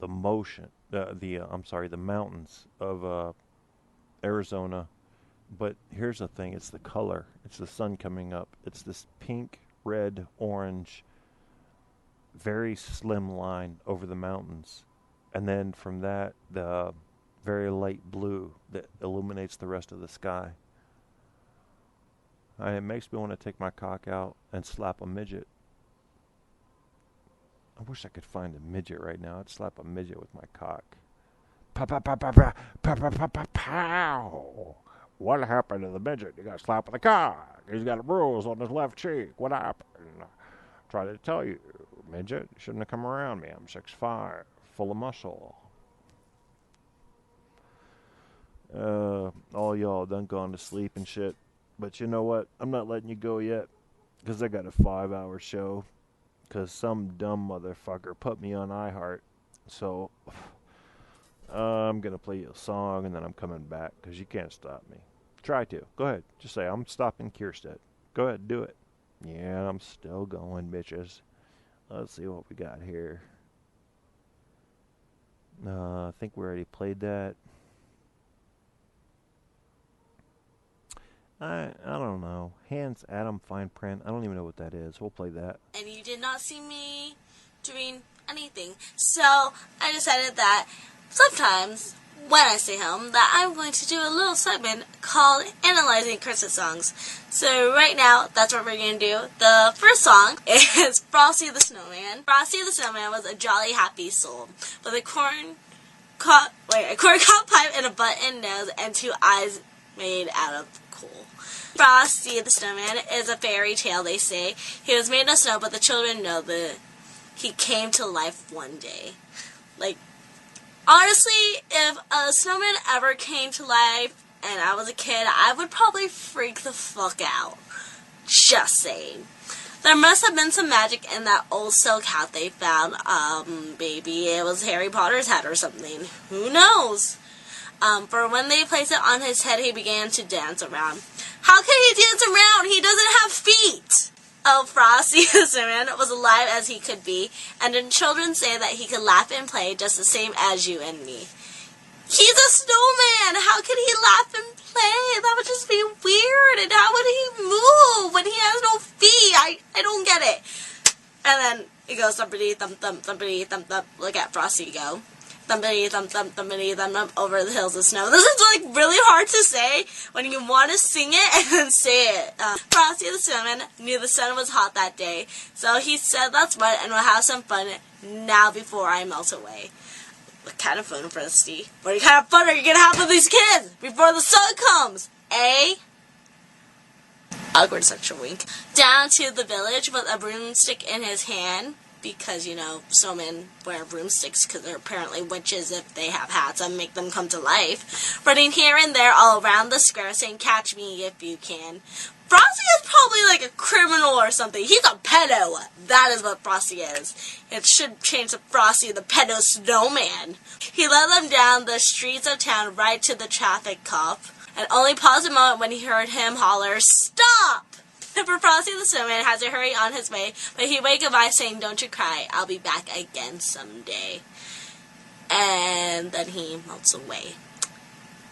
the mountains of Arizona. But here's the thing: it's the color. It's the sun coming up. It's this pink, red, orange, very slim line over the mountains, and then from that, the very light blue that illuminates the rest of the sky. And it makes me want to take my cock out and slap a midget. I wish I could find a midget right now. I'd slap a midget with my cock. Pow, pow, pow, pow, pow, pow, pow, pow, pow, pow. What happened to the midget? He got slapped with a cock. He's got a bruise on his left cheek. What happened? Try to tell you, midget, you shouldn't have come around me. I'm 6'5", full of muscle. All y'all done gone to sleep and shit. But you know what? I'm not letting you go yet, because I got a 5-hour show. Because some dumb motherfucker put me on iHeart. So, I'm going to play you a song, and then I'm coming back, because you can't stop me. Try to. Go ahead. Just say, I'm stopping Kierstead. Go ahead, do it. Yeah, I'm still going, bitches. Let's see what we got here. I think we already played that. I don't know. Hans Adam Fine Print. I don't even know what that is. We'll play that. And you did not see me doing anything. So I decided that sometimes when I stay home that I'm going to do a little segment called Analyzing Christmas Songs. So right now, that's what we're going to do. The first song is Frosty the Snowman. Frosty the Snowman was a jolly happy soul with a corn cob pipe and a button nose and 2 eyes made out of coal. Frosty the Snowman is a fairy tale, they say. He was made of snow, but the children know that he came to life one day. Like, honestly, if a snowman ever came to life and I was a kid, I would probably freak the fuck out. Just saying. There must have been some magic in that old silk hat they found. Maybe it was Harry Potter's hat or something. Who knows? For when they placed it on his head, he began to dance around. How can he dance around? He doesn't have feet! Oh, Frosty the Snowman was alive as he could be, and the children say that he could laugh and play just the same as you and me. He's a snowman! How can he laugh and play? That would just be weird, and how would he move when he has no feet? I don't get it. And then he goes, thumpity, thump, thump, thumpity, thump, thump. Look at Frosty go. Thumpity, thump, thump, thumpity, thump, thump, over the hills of snow. This is, like, really hard to say when you want to sing it and then say it. Frosty the Snowman knew the sun was hot that day, so he said, that's what, and we'll have some fun now before I melt away. What kind of fun, Frosty? What kind of fun are you going to have with these kids before the sun comes? Eh? Awkward sexual wink. Down to the village with a broomstick in his hand. Because, you know, snowmen wear broomsticks because they're apparently witches if they have hats and make them come to life. Running here and there all around the square saying, catch me if you can. Frosty is probably like a criminal or something. He's a pedo. That is what Frosty is. It should change to Frosty the Pedo Snowman. He led them down the streets of town right to the traffic cop. And only paused a moment when he heard him holler, stop! For Frosty the Snowman has to hurry on his way, but he waved goodbye saying, don't you cry, I'll be back again someday. And then he melts away.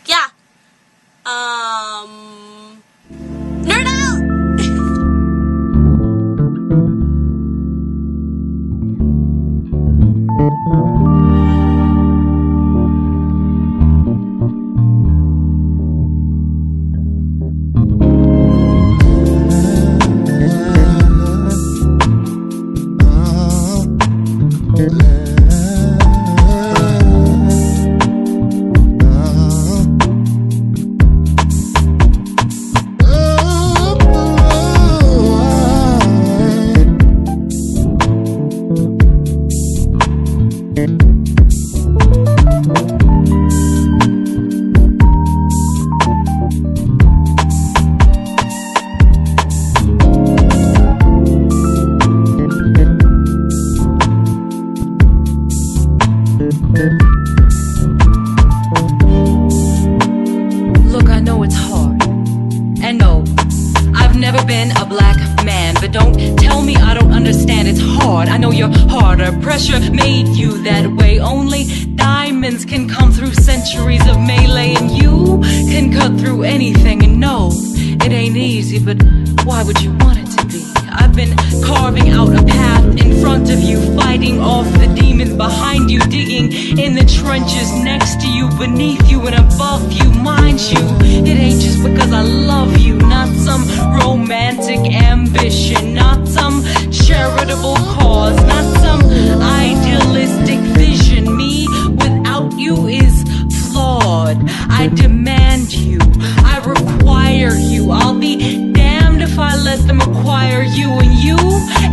Yeah. Nerd out! never been a black man, but don't tell me I don't understand. It's hard, I know you're harder. Pressure made you that way. Only diamonds can come through centuries of melee, and you can cut through anything. And no, it ain't easy, but why would you want it to be? I've been carving out a path in front of you, fighting off the demons behind you, digging in the trenches next to you, beneath you, and above you. Mind you, it ain't just because I love you, not some romantic ambition, not some charitable cause, not some idealistic vision. Me without you is flawed. I demand you, I require you. I'll be damned if I let them acquire you, and you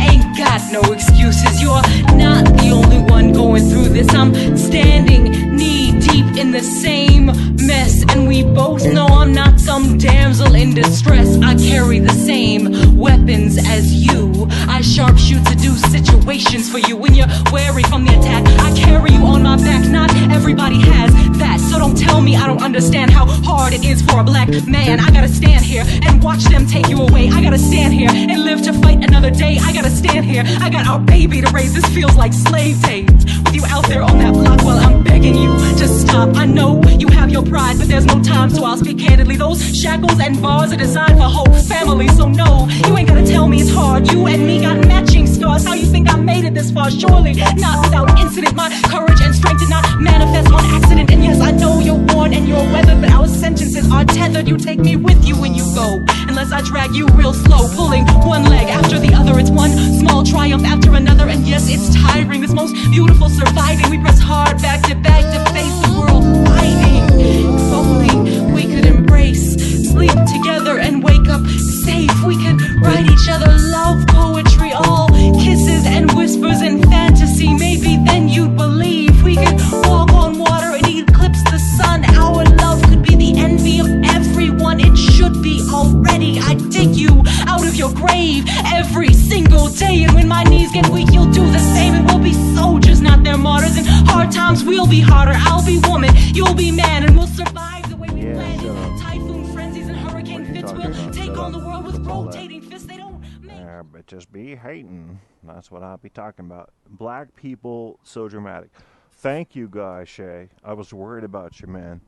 ain't got no excuses. You're not the only one going through this. I'm standing knee deep in the same mess, and we both know I'm not some damsel in distress. I carry the same weapons as you. I sharpshoot to do situations for you when you're wary from the attack. I carry you on my back. Not everybody has that, so don't tell me I don't understand how hard it is for a black man. I gotta stand here and watch them take you away. I gotta stand here and live to fight another day. I gotta stand here, I got our baby to raise. This feels like slave days with you out there on that block while I'm begging you to stop. I know you have your pride, but there's no time, so I'll speak candidly. Those shackles and bars are designed for whole families, so no, you ain't gotta tell me it's hard. You and me got matching scars. How you think I made it this far? Surely not without incident. My courage and strength did not manifest on accident. And yes, I know you're worn and you're weathered, but our sentences are tethered. You take me with you when you go, unless I drag you real slow, pulling one leg after the other. It's one small triumph after another, and yes, it's tiring. This most beautiful surviving. We press hard back to face the world fighting. If only we could embrace, sleep together and wake up safe. We could write each other love poetry, all kisses and whispers and fantasy. Maybe then you'd believe we could walk on water and eclipse the sun. Our love could be the envy of everyone. It should be already. I dig you out of your grave every single day, and when my knees get weak, you'll do the same. And we'll be soldiers, not their martyrs. In hard times, we'll be harder. I'll be woman, you'll be man, and we'll survive the way we planned it. Typhoon frenzies and hurricane fits will take on the world with rotating fists. They don't make... But just be hating. That's what I'll be talking about. Black people, so dramatic. Thank you, guys, Shay. I was worried about you, man.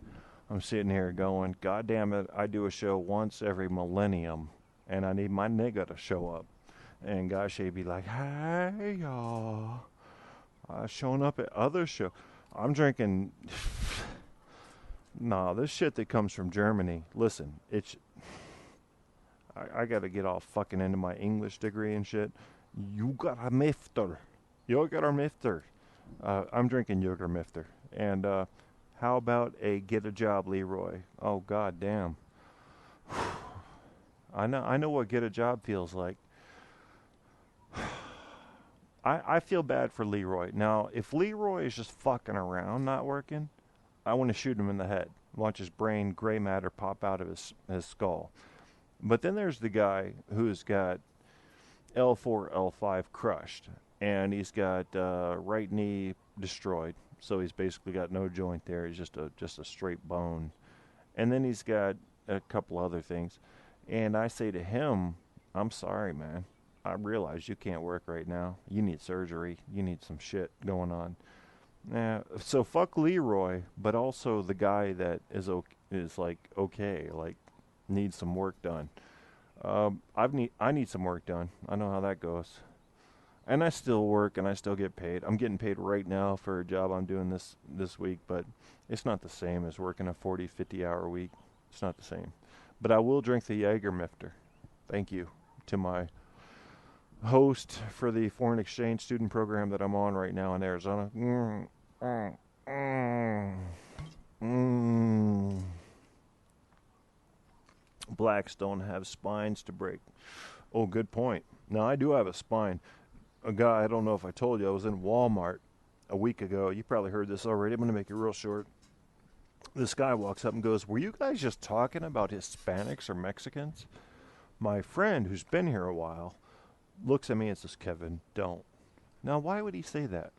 I'm sitting here going, God damn it, I do a show once every millennium, and I need my nigga to show up. And Guy Shay be like, hey, y'all. Showing up at other shows. I'm drinking... Nah, this shit that comes from Germany. Listen, it's... I gotta get all fucking into my English degree and shit. You got a mifter. You got a mifter. I'm drinking Jägermeister. And how about a get a job, Leroy? Oh, god damn. I know what get a job feels like. I feel bad for Leroy. Now, if Leroy is just fucking around, not working, I want to shoot him in the head. Watch his brain, gray matter pop out of his skull. But then there's the guy who's got L4, L5 crushed, and he's got right knee destroyed. So he's basically got no joint there. He's just a straight bone. And then he's got a couple other things. And I say to him, I'm sorry, man. I realize you can't work right now. You need surgery. You need some shit going on. So fuck Leroy, but also the guy that is like okay, like needs some work done. I need some work done. I know how that goes. And I still work and I still get paid. I'm getting paid right now for a job I'm doing this week, but it's not the same as working a 40, 50-hour week. It's not the same. But I will drink the Jägermeister. Thank you to my host for the foreign exchange student program that I'm on right now in Arizona. Blacks don't have spines to break. Oh, good point. Now, I do have a spine. A guy, I don't know if I told you, I was in Walmart a week ago. You probably heard this already. I'm going to make it real short. This guy walks up and goes, were you guys just talking about Hispanics or Mexicans? My friend, who's been here a while, looks at me and says, Kevin, don't. Now, why would he say that?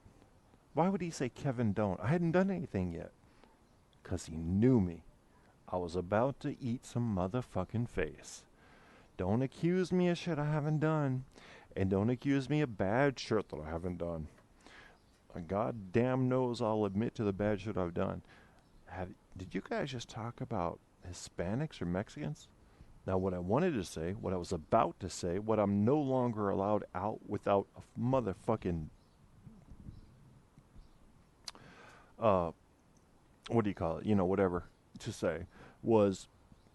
Why would he say, Kevin, don't? I hadn't done anything yet. Because he knew me. I was about to eat some motherfucking face. Don't accuse me of shit I haven't done. And don't accuse me of bad shit that I haven't done. God damn knows I'll admit to the bad shit I've done. Did you guys just talk about Hispanics or Mexicans? Now, what I wanted to say, what I was about to say, what I'm no longer allowed out without a motherfucking, what do you call it? You know, whatever to say, was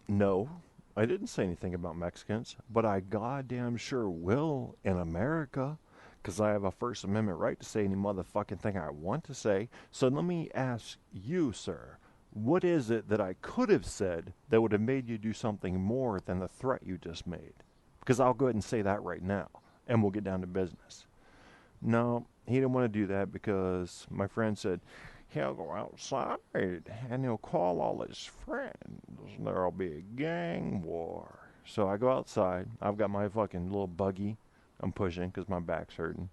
no, I didn't say anything about Mexicans, but I goddamn sure will in America, because I have a First Amendment right to say any motherfucking thing I want to say. So let me ask you, sir, what is it that I could have said that would have made you do something more than the threat you just made? Because I'll go ahead and say that right now, and we'll get down to business. No, he didn't want to do that because my friend said, he'll go outside and he'll call all his friends. There'll be a gang war. So I go outside. I've got my fucking little buggy I'm pushing because my back's hurting.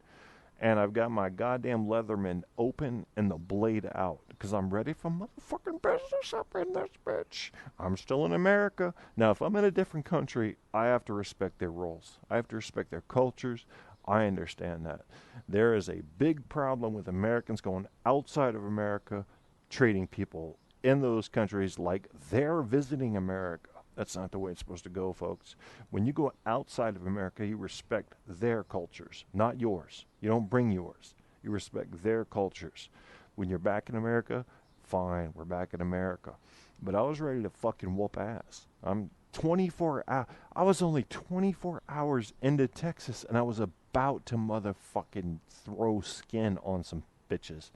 And I've got my goddamn Leatherman open and the blade out because I'm ready for motherfucking business up in this bitch. I'm still in America. Now, if I'm in a different country, I have to respect their rules. I have to respect their cultures. I understand that. There is a big problem with Americans going outside of America, treating people in those countries like they're visiting America. That's not the way it's supposed to go, folks. When you go outside of America, you respect their cultures, not yours. You don't bring yours. You respect their cultures. When you're back in America, fine, we're back in America. But I was ready to fucking whoop ass. I'm 24 hours. I was only 24 hours into Texas, and I was about to motherfucking throw skin on some bitches.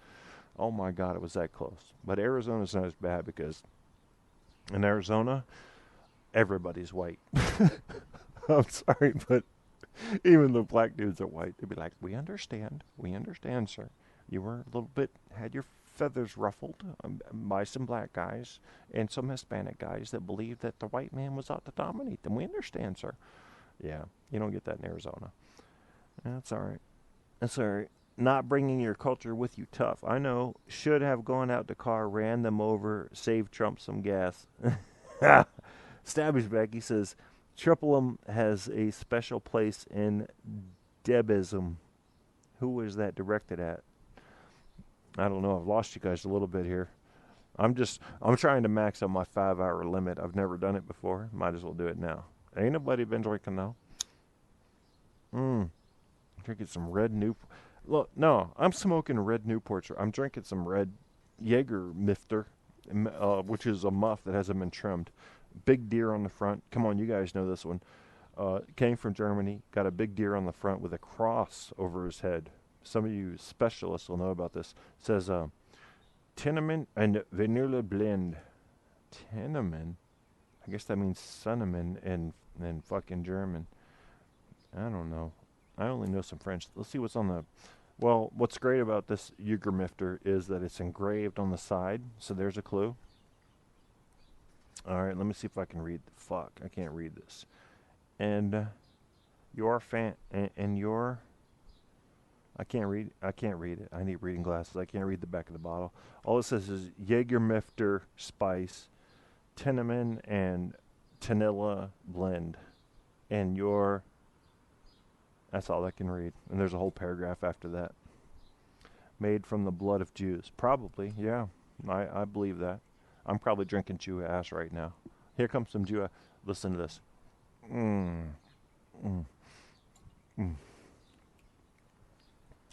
Oh my God, it was that close. But Arizona's not as bad because in Arizona, everybody's white. I'm sorry, but even the black dudes are white. They'd be like, we understand, sir. You were a little bit, had your feathers ruffled by some black guys and some Hispanic guys that believed that the white man was out to dominate them. We understand, sir. Yeah, you don't get that in Arizona. That's all right. That's all right. Not bringing your culture with you, tough. I know. Should have gone out to car, ran them over, saved Trump some gas. Stabby's back. He says, Triple M has a special place in Debism. Who is that directed at? I don't know. I've lost you guys a little bit here. I'm trying to max out my 5-hour limit. I've never done it before. Might as well do it now. Ain't nobody been drinking now. Drinking some red Newport. Look, no, I'm smoking red Newport. I'm drinking some red Jägermifter, which is a muff that hasn't been trimmed. Big deer on the front. Come on, you guys know this one. Came from Germany. Got a big deer on the front with a cross over his head. Some of you specialists will know about this. It says, Tinnamen and Vanilla Blend. Tinnamen? I guess that means cinnamon in fucking German. I don't know. I only know some French. Let's see what's on the... Well, what's great about this Jägermifter is that it's engraved on the side. So there's a clue. All right, let me see if I can read. Fuck, I can't read this. And your fan... And your... I can't read it. I need reading glasses. I can't read the back of the bottle. All it says is Jägermifter Spice, Tinnamen, and Tanilla Blend. And your... That's all I can read. And there's a whole paragraph after that. Made from the blood of Jews. Probably, yeah. I believe that. I'm probably drinking Jew ass right now. Here comes some Jew ass. Listen to this.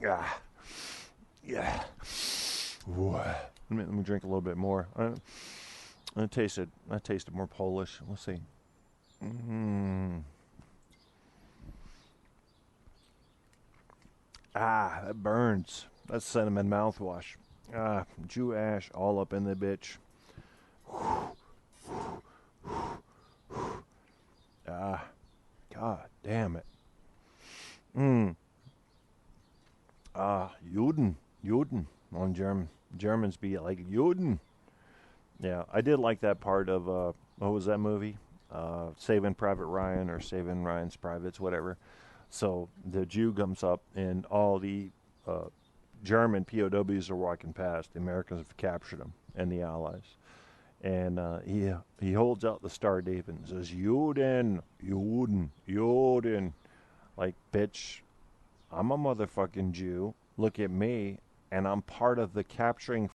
Yeah. Let me drink a little bit more. I tasted more Polish. Let's see. That burns. That's cinnamon mouthwash. Jew ash all up in the bitch. God damn it. Juden on German. Germans be like Juden. Yeah, I did like that part of, what was that movie? Saving Private Ryan or Saving Ryan's Privates, whatever. So the Jew comes up and all the German POWs are walking past. The Americans have captured them and the Allies. And he holds out the Star David and says, Yoden, Yoden, Yoden. Like, bitch, I'm a motherfucking Jew. Look at me. And I'm part of the capturing